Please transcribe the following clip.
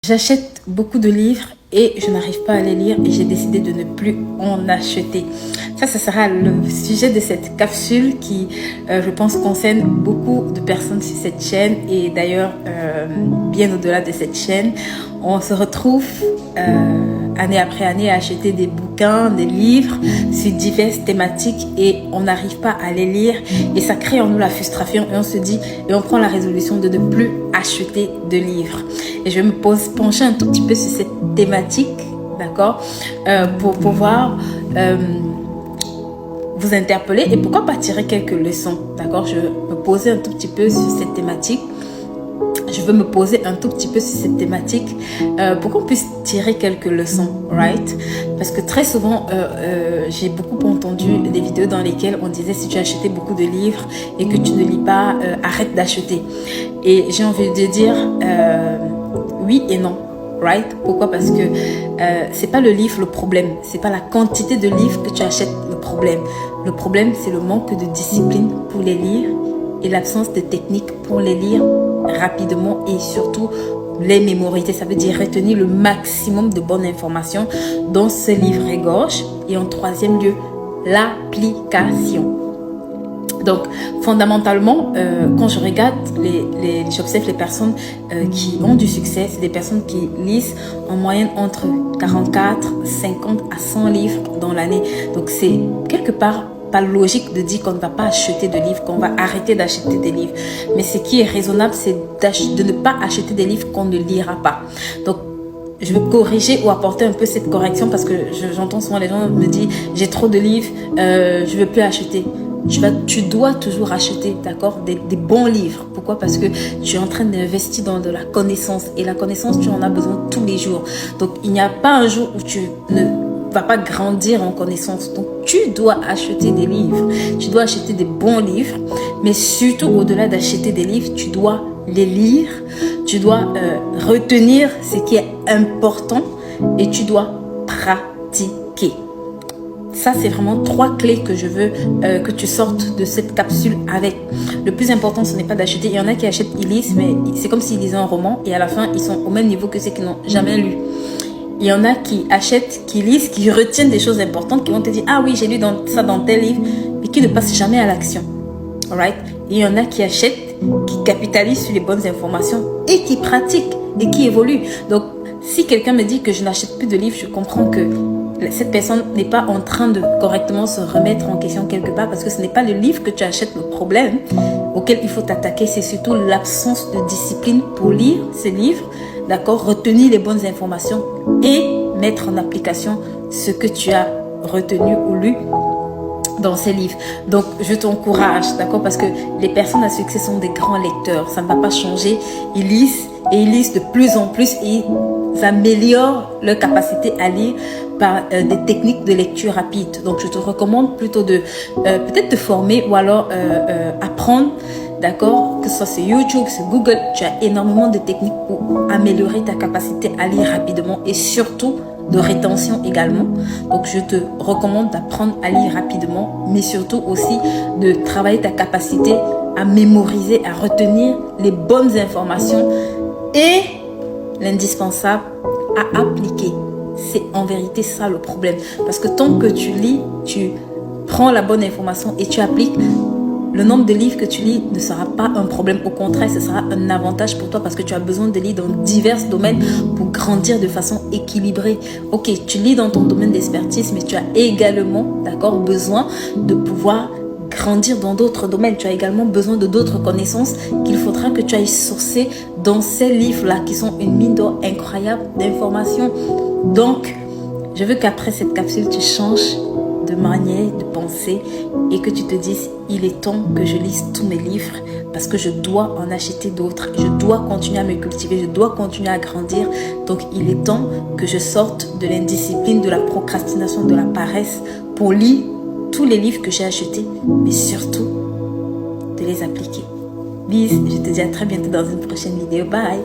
J'achète beaucoup de livres et je n'arrive pas à les lire et j'ai décidé de ne plus en acheter. Ça sera le sujet de cette capsule qui, je pense, concerne beaucoup de personnes sur cette chaîne et d'ailleurs, bien au-delà de cette chaîne. On se retrouve année après année à acheter des bouquins, des livres sur diverses thématiques et on n'arrive pas à les lire et ça crée en nous la frustration et on se dit et on prend la résolution de ne plus acheter de livres. Et je vais me pencher un tout petit peu sur cette thématique, d'accord, pour pouvoir vous interpeller et pourquoi pas tirer quelques leçons, d'accord. Je vais me poser un tout petit peu sur cette thématique. Je veux me poser un tout petit peu sur cette thématique pour qu'on puisse tirer quelques leçons, right? Parce que très souvent, j'ai beaucoup entendu des vidéos dans lesquelles on disait si tu as acheté beaucoup de livres et que tu ne lis pas, arrête d'acheter. Et j'ai envie de dire oui et non, right? Pourquoi? Parce que c'est pas le livre le problème, c'est pas la quantité de livres que tu achètes le problème. Le problème, c'est le manque de discipline pour les lire et l'absence de technique pour les lire rapidement et surtout les mémoriser. Ça veut dire retenir le maximum de bonnes informations dont ce livre regorge. Et en troisième lieu, l'application. Donc, fondamentalement, quand je regarde, j'observe les personnes qui ont du succès, c'est des personnes qui lisent en moyenne entre 44, 50 à 100 livres dans l'année. Donc, c'est quelque part pas logique de dire qu'on ne va pas acheter de livres, qu'on va arrêter d'acheter des livres. Mais ce qui est raisonnable, c'est de ne pas acheter des livres qu'on ne lira pas. Donc, je vais corriger ou apporter un peu cette correction parce que j'entends souvent les gens me dire j'ai trop de livres, je ne veux plus acheter. Tu dois toujours acheter, d'accord, des bons livres. Pourquoi? Parce que tu es en train d'investir dans de la connaissance et la connaissance, tu en as besoin tous les jours. Donc, il n'y a pas un jour où tu ne va pas grandir en connaissance. Donc, tu dois acheter des livres. Tu dois acheter des bons livres. Mais surtout, au-delà d'acheter des livres, tu dois les lire. Tu dois retenir ce qui est important et tu dois pratiquer. Ça, c'est vraiment 3 clés que je veux que tu sortes de cette capsule avec. Le plus important, ce n'est pas d'acheter. Il y en a qui achètent, ils lisent, mais c'est comme s'ils lisaient un roman et à la fin, ils sont au même niveau que ceux qui n'ont jamais lu. Il y en a qui achètent, qui lisent, qui retiennent des choses importantes, qui vont te dire « Ah oui, j'ai lu ça dans tel livre », mais qui ne passent jamais à l'action. Alright? Et il y en a qui achètent, qui capitalisent sur les bonnes informations et qui pratiquent et qui évoluent. Donc, si quelqu'un me dit que je n'achète plus de livres, je comprends que cette personne n'est pas en train de correctement se remettre en question quelque part parce que ce n'est pas le livre que tu achètes le problème auquel il faut t'attaquer, c'est surtout l'absence de discipline pour lire ces livres, d'accord, retenir les bonnes informations et mettre en application ce que tu as retenu ou lu dans ces livres. Donc, je t'encourage, d'accord, parce que les personnes à succès sont des grands lecteurs, ça ne va pas changer, ils lisent et ils lisent de plus en plus et ils améliorent leur capacité à lire par des techniques de lecture rapide. Donc, je te recommande plutôt de peut-être te former ou alors apprendre, d'accord, que ce soit sur YouTube, sur Google, tu as énormément de techniques pour améliorer ta capacité à lire rapidement et surtout de rétention également. Donc, je te recommande d'apprendre à lire rapidement, mais surtout aussi de travailler ta capacité à mémoriser, à retenir les bonnes informations et l'indispensable à appliquer. C'est en vérité ça le problème. Parce que tant que tu lis, tu prends la bonne information et tu appliques, le nombre de livres que tu lis ne sera pas un problème. Au contraire, ce sera un avantage pour toi parce que tu as besoin de lire dans divers domaines pour grandir de façon équilibrée. Ok, tu lis dans ton domaine d'expertise, mais tu as également, d'accord, besoin de pouvoir grandir dans d'autres domaines. Tu as également besoin de d'autres connaissances qu'il faudra que tu ailles sourcer dans ces livres-là qui sont une mine d'or incroyable d'informations. Donc, je veux qu'après cette capsule, tu changes de manière de penser et que tu te dises il est temps que je lise tous mes livres parce que je dois en acheter d'autres, je dois continuer à me cultiver, je dois continuer à grandir. Donc il est temps que je sorte de l'indiscipline, de la procrastination, de la paresse pour lire tous les livres que j'ai achetés, mais surtout de les appliquer. Lise, je te dis à très bientôt dans une prochaine vidéo. Bye.